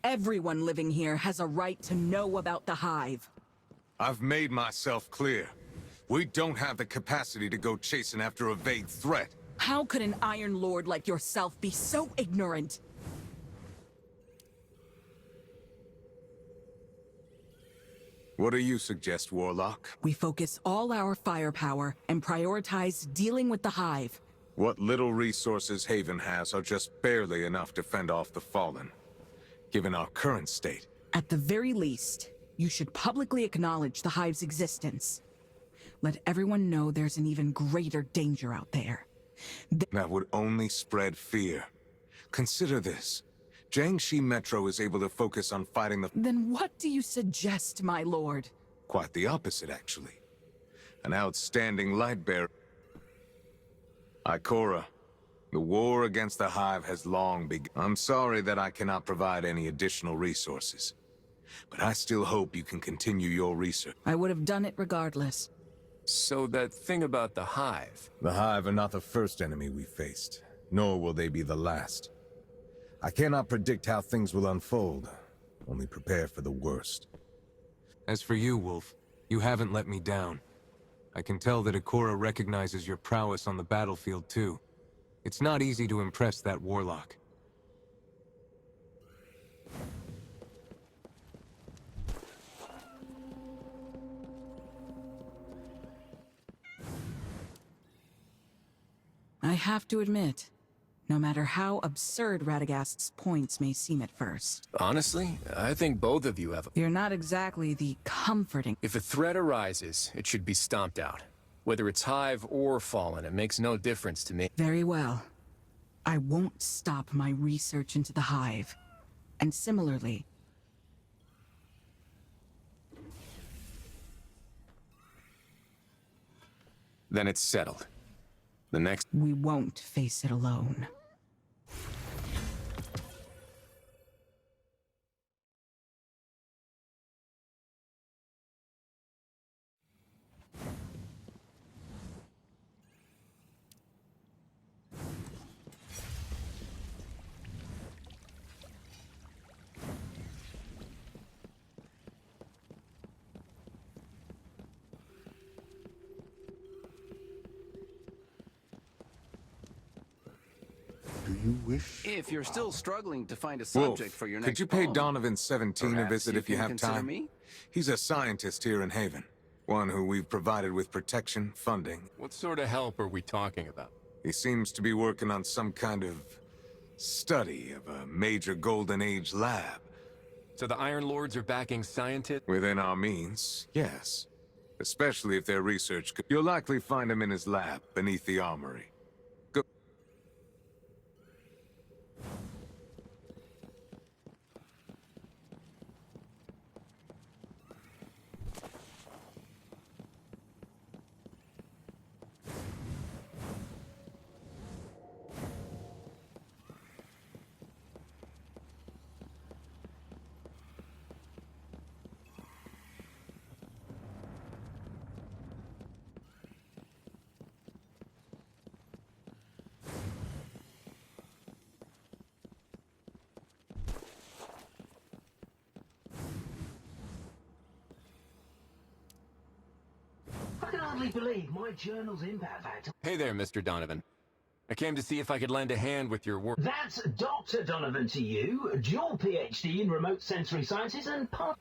Everyone living here has a right to know about the Hive. I've made myself clear. We don't have the capacity to go chasing after a vague threat. How could an Iron Lord like yourself be so ignorant? What do you suggest, Warlock? We focus all our firepower and prioritize dealing with the Hive. What little resources Haven has are just barely enough to fend off the Fallen. Given our current state. At the very least, you should publicly acknowledge the Hive's existence. Let everyone know there's an even greater danger out there. That would only spread fear. Consider this. Jiangxi Metro is able to focus on fighting the... Then what do you suggest, my lord? Quite the opposite, actually. An outstanding light bearer. Ikora, the war against the Hive has long begun. I'm sorry that I cannot provide any additional resources. But I still hope you can continue your research. I would have done it regardless. So that thing about the Hive... The Hive are not the first enemy we faced, nor will they be the last. I cannot predict how things will unfold, only prepare for the worst. As for you, Wolf, you haven't let me down. I can tell that Ikora recognizes your prowess on the battlefield too. It's not easy to impress that warlock. I have to admit, no matter how absurd Radagast's points may seem at first. Honestly, I think both of you have... You're not exactly the comforting... If a threat arises, it should be stomped out. Whether it's Hive or Fallen, it makes no difference to me. Very well. I won't stop my research into the Hive. And similarly... Then it's settled. The next... We won't face it alone. Do you wish? If you're still struggling to find a Wolf, subject for your next could you pay poem, Donovan 17 a perhaps visit if you can have consider time? me? He's a scientist here in Haven. One who we've provided with protection, funding. What sort of help are we talking about? He seems to be working on some kind of study of a major Golden Age lab. So the Iron Lords are backing scientists? Within our means, yes. Especially if their research could... You'll likely find him in his lab, beneath the armory. Go... I can hardly believe my journal's impact factor. Hey there, Mr. Donovan. I came to see if I could lend a hand with your work. That's Dr. Donovan to you, dual PhD in remote sensory sciences and part...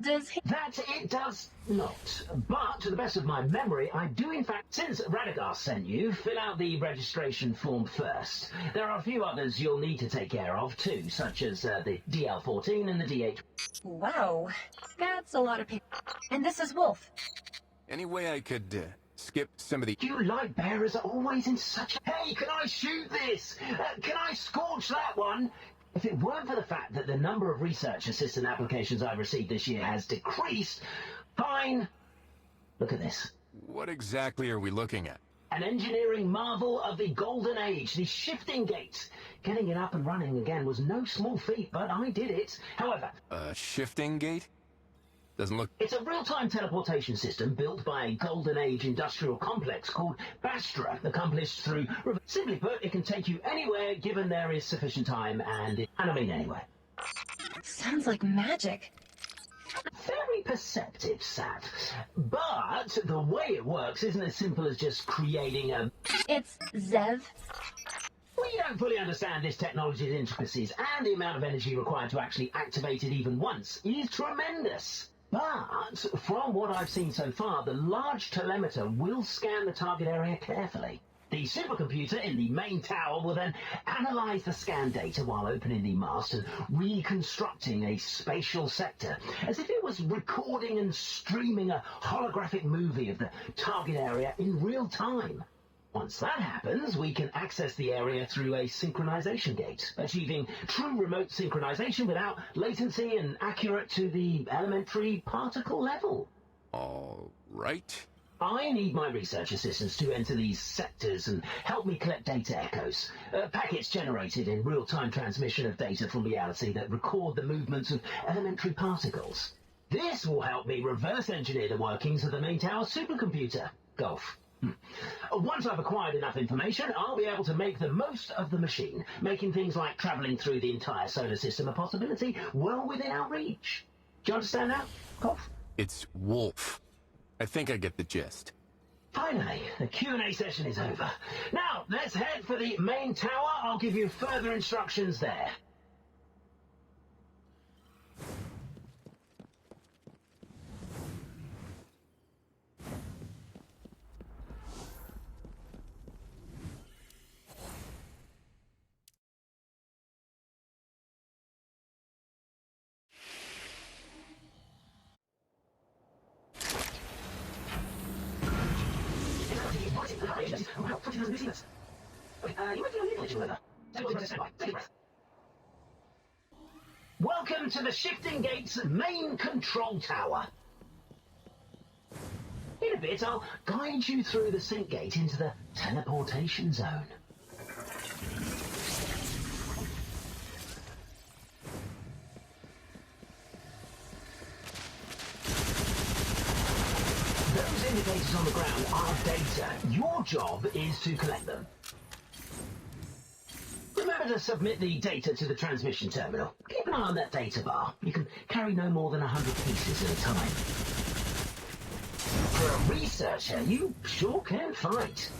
does he... That it does not. But, to the best of my memory, I do in fact, since Radagast sent you, fill out the registration form first. There are a few others you'll need to take care of too, such as the DL14 and the DH... Wow, that's a lot of people. And this is Wolf. Any way I could skip some of the... You light bearers are always in such... Hey, can I shoot this? Can I scorch that one? If it weren't for the fact that the number of research assistant applications I've received this year has decreased, fine. Look at this. What exactly are we looking at? An engineering marvel of the Golden Age, the shifting gate. Getting it up and running again was no small feat, but I did it. However... A shifting gate? Doesn't look... It's a real-time teleportation system built by a Golden Age industrial complex called Bastra, accomplished through... Simply put, it can take you anywhere given there is sufficient time and I mean anywhere. Sounds like magic. Very perceptive, Sat. But the way it works isn't as simple as just creating a... It's Zev. We don't fully understand this technology's intricacies, and the amount of energy required to actually activate it even once is tremendous. But from what I've seen so far, the large telemeter will scan the target area carefully. The supercomputer in the main tower will then analyze the scan data while opening the mast and reconstructing a spatial sector, as if it was recording and streaming a holographic movie of the target area in real time. Once that happens, we can access the area through a synchronization gate, achieving true remote synchronization without latency and accurate to the elementary particle level. All right. I need my research assistants to enter these sectors and help me collect data echoes, packets generated in real-time transmission of data from reality that record the movements of elementary particles. This will help me reverse engineer the workings of the main tower supercomputer. Golf. Once I've acquired enough information, I'll be able to make the most of the machine, making things like traveling through the entire solar system a possibility well within our reach. Do you understand that, Golf? It's Wolf. I think I get the gist. Finally, the Q&A session is over. Now, let's head for the main tower. I'll give you further instructions there. Welcome to the Shifting Gates main control tower. In a bit, I'll guide you through the sync gate into the teleportation zone. Those indicators on the ground are data. Your job is to collect them. Remember to submit the data to the transmission terminal. Keep an eye on that data bar. You can carry no more than 100 pieces at a time. For a researcher, you sure can fight.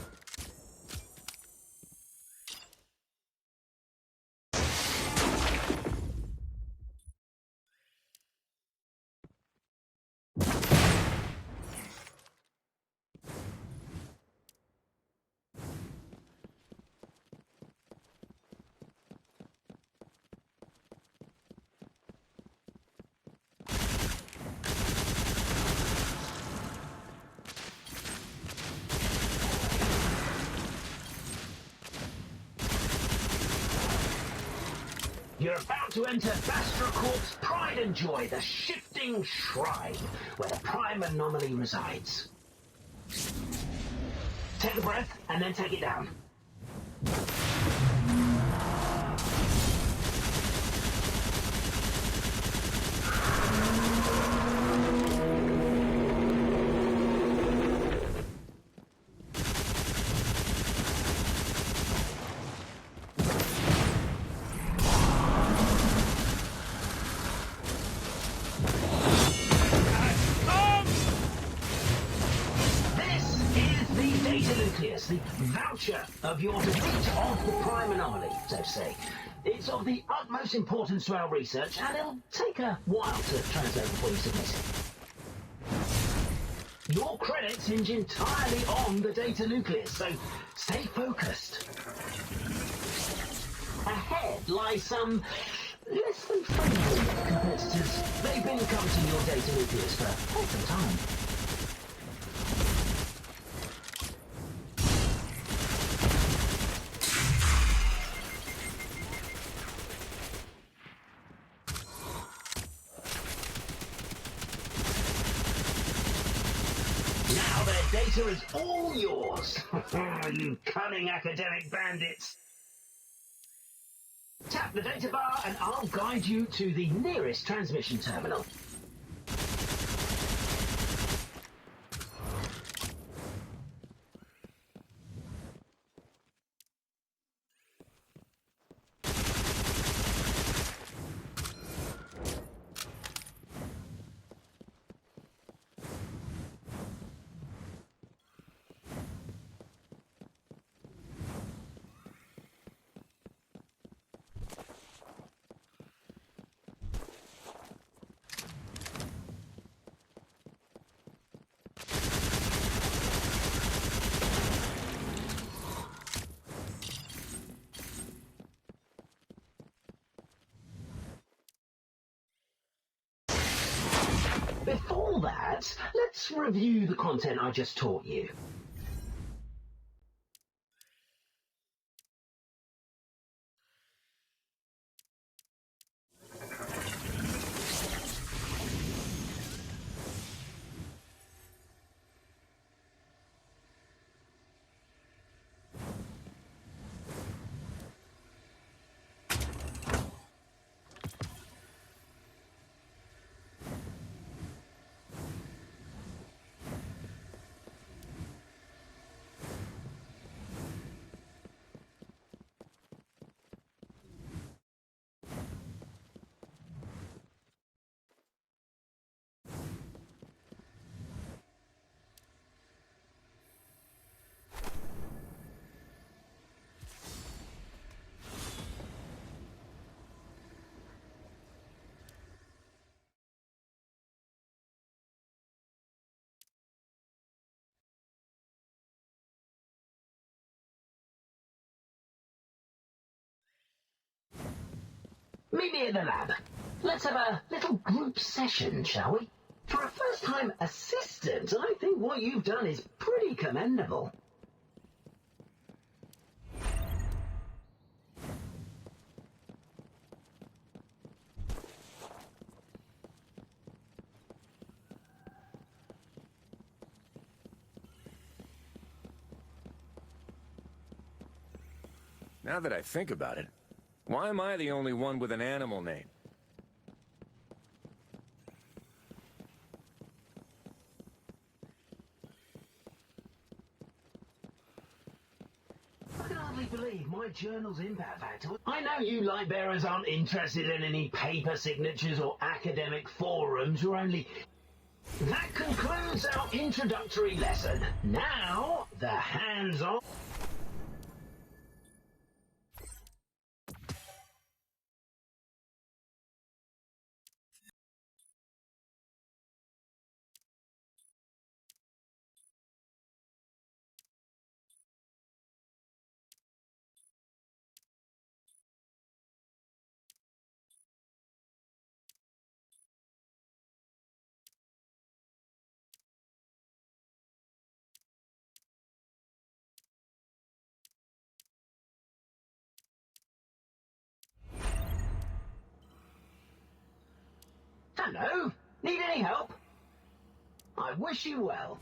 You're about to enter Bastra Corp's pride and joy, the Shifting Shrine, where the prime anomaly resides. Take a breath, and then take it down. The voucher of your defeat of the prime anomaly, so to say. It's of the utmost importance to our research, and it'll take a while to translate before you submit it. Your credits hinge entirely on the data nucleus, so stay focused. Ahead lies some less than friendly competitors. They've been encompassing your data nucleus for quite some time. Now their data is all yours, you cunning academic bandits. Tap the data bar and I'll guide you to the nearest transmission terminal. let's review the content I just taught you. Meet me in the lab. Let's have a little group session, shall we? For a first-time assistant, I think what you've done is pretty commendable. Now that I think about it, why am I the only one with an animal name? I can hardly believe my journal's impact factor. I know you light bearers aren't interested in any paper signatures or academic forums. You're only... That concludes our introductory lesson. Now, the hands-on... Hello? Need any help? I wish you well.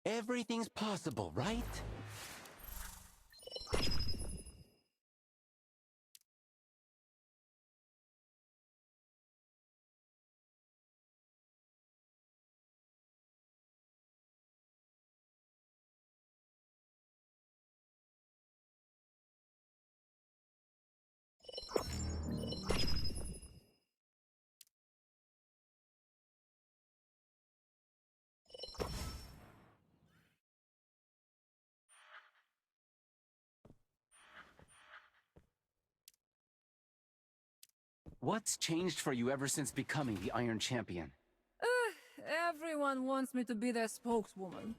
Everything's possible, right? What's changed for you ever since becoming the Iron Champion? Everyone wants me to be their spokeswoman.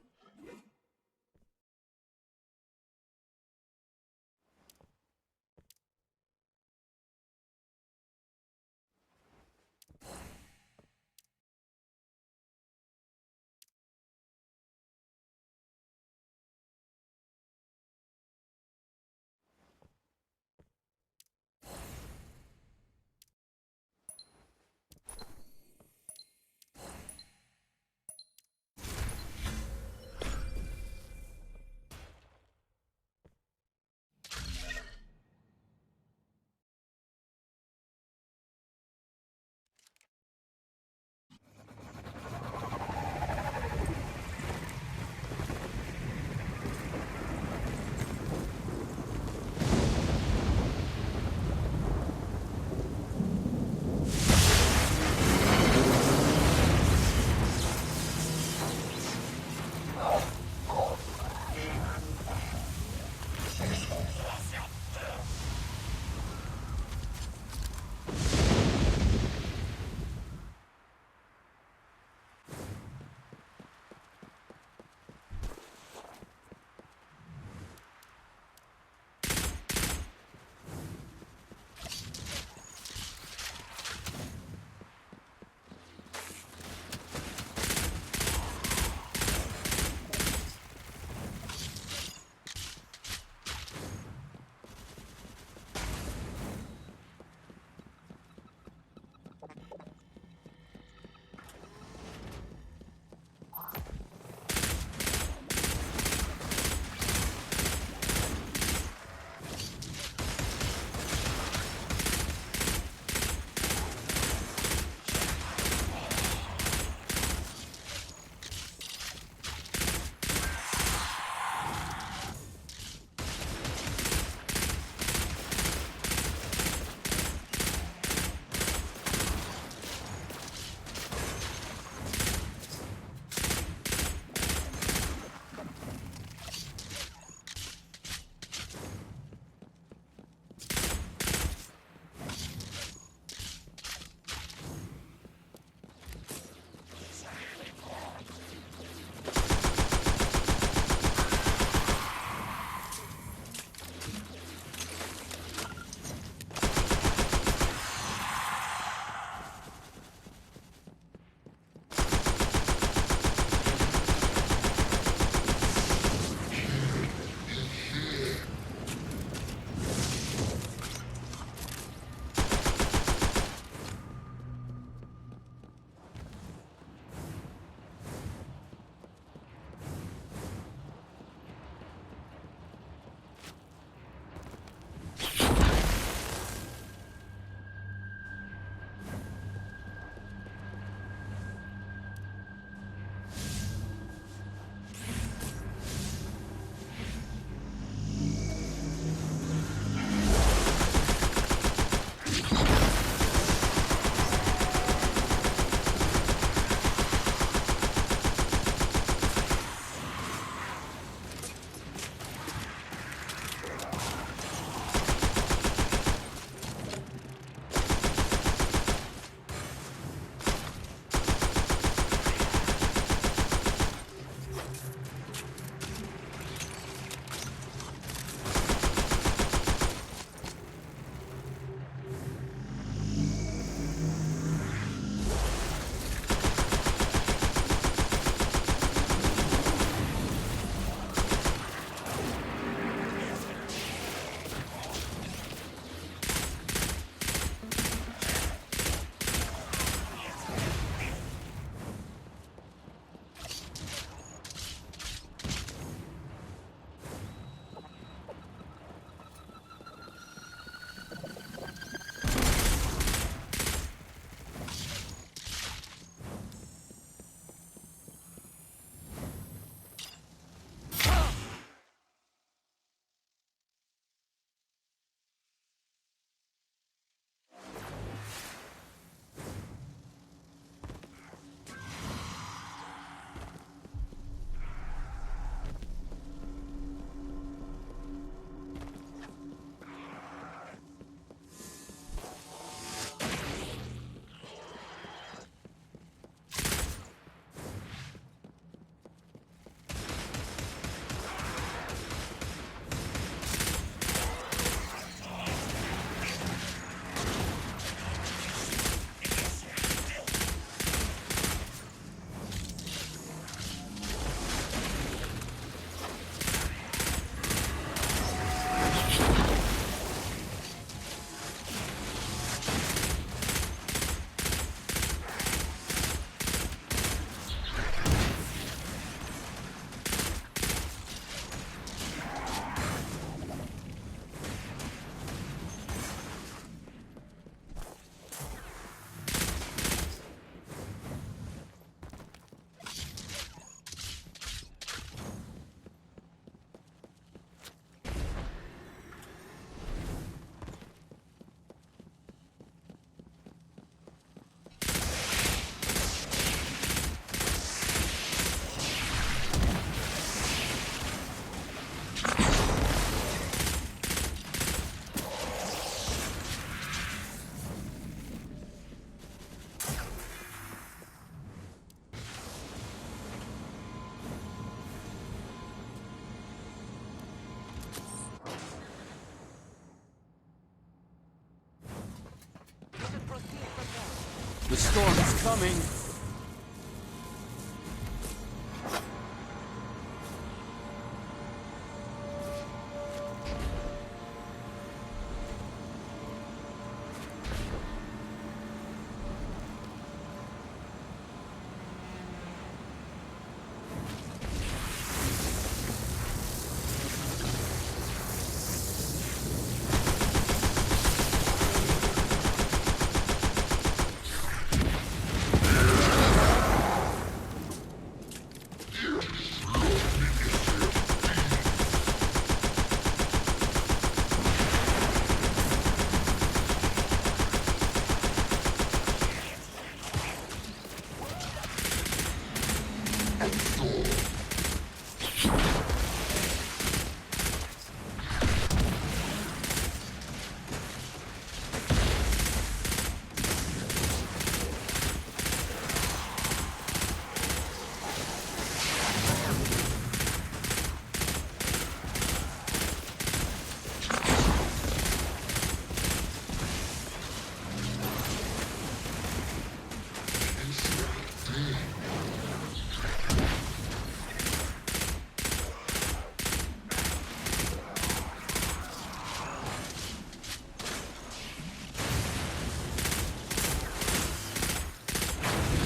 The storm is coming.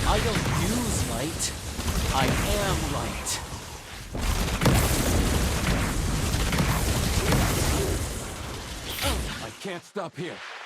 I don't use light. I am light. I can't stop here.